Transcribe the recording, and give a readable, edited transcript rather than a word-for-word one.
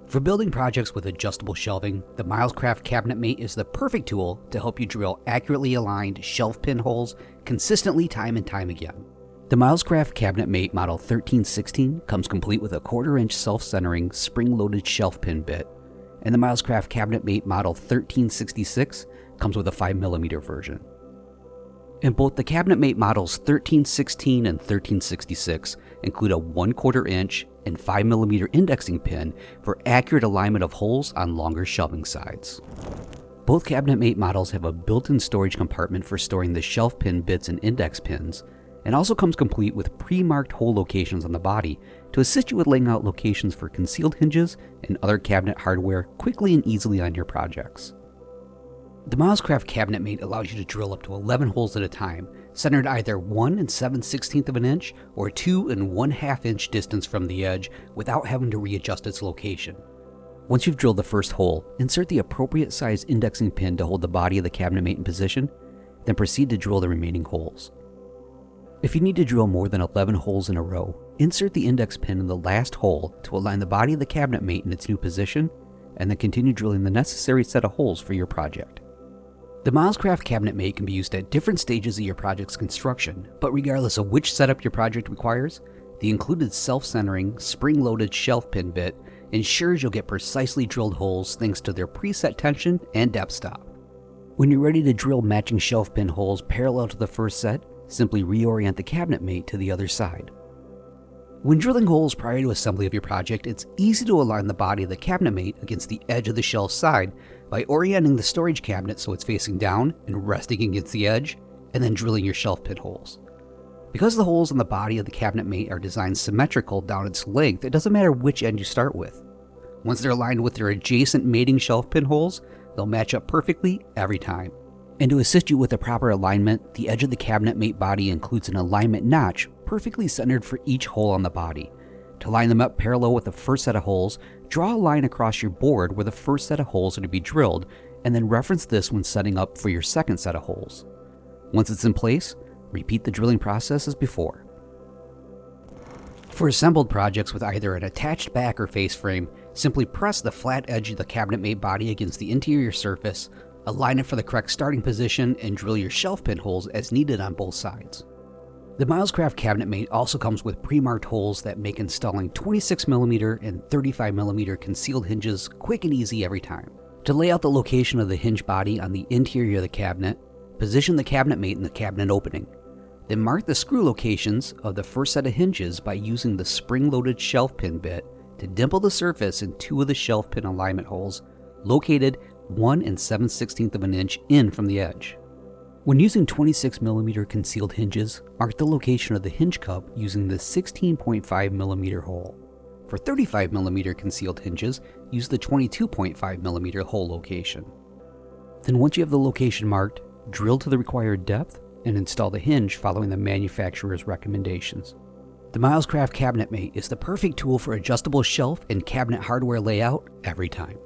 For building projects with adjustable shelving, the Milescraft CabinetMate is the perfect tool to help you drill accurately aligned shelf pin holes consistently time and time again. The Milescraft CabinetMate Model 1316 comes complete with a 1/4-inch self-centering spring-loaded shelf pin bit, and the Milescraft CabinetMate Model 1366 comes with a 5mm version. And both the CabinetMate models 1316 and 1366 include a 1/4-inch and 5mm indexing pin for accurate alignment of holes on longer shelving sides. Both CabinetMate models have a built-in storage compartment for storing the shelf pin bits and index pins, and also comes complete with pre-marked hole locations on the body to assist you with laying out locations for concealed hinges and other cabinet hardware quickly and easily on your projects. The Milescraft CabinetMate allows you to drill up to 11 holes at a time, centered either 1 7/16 of an inch or 2 1/2 inch distance from the edge without having to readjust its location. Once you've drilled the first hole, insert the appropriate size indexing pin to hold the body of the CabinetMate in position, then proceed to drill the remaining holes. If you need to drill more than 11 holes in a row, insert the index pin in the last hole to align the body of the CabinetMate in its new position, and then continue drilling the necessary set of holes for your project. The Milescraft CabinetMate can be used at different stages of your project's construction, but regardless of which setup your project requires, the included self-centering, spring-loaded shelf pin bit ensures you'll get precisely drilled holes thanks to their preset tension and depth stop. When you're ready to drill matching shelf pin holes parallel to the first set, simply reorient the CabinetMate to the other side. When drilling holes prior to assembly of your project, it's easy to align the body of the CabinetMate against the edge of the shelf side by orienting the storage cabinet so it's facing down and resting against the edge, and then drilling your shelf pin holes. Because the holes on the body of the CabinetMate are designed symmetrical down its length, it doesn't matter which end you start with. Once they're aligned with their adjacent mating shelf pin holes, they'll match up perfectly every time. And to assist you with the proper alignment, the edge of the CabinetMate body includes an alignment notch perfectly centered for each hole on the body. To line them up parallel with the first set of holes, draw a line across your board where the first set of holes are to be drilled, and then reference this when setting up for your second set of holes. Once it's in place, repeat the drilling process as before. For assembled projects with either an attached back or face frame, simply press the flat edge of the CabinetMate body against the interior surface, align it for the correct starting position, and drill your shelf pin holes as needed on both sides. The Milescraft CabinetMate also comes with pre-marked holes that make installing 26mm and 35mm concealed hinges quick and easy every time. To lay out the location of the hinge body on the interior of the cabinet, position the CabinetMate in the cabinet opening. Then mark the screw locations of the first set of hinges by using the spring-loaded shelf pin bit to dimple the surface in 2 of the shelf pin alignment holes located 1 7/16 of an inch in from the edge. When using 26mm concealed hinges, mark the location of the hinge cup using the 16.5mm hole. For 35mm concealed hinges, use the 22.5mm hole location. Then once you have the location marked, drill to the required depth and install the hinge following the manufacturer's recommendations. The Milescraft CabinetMate is the perfect tool for adjustable shelf and cabinet hardware layout every time.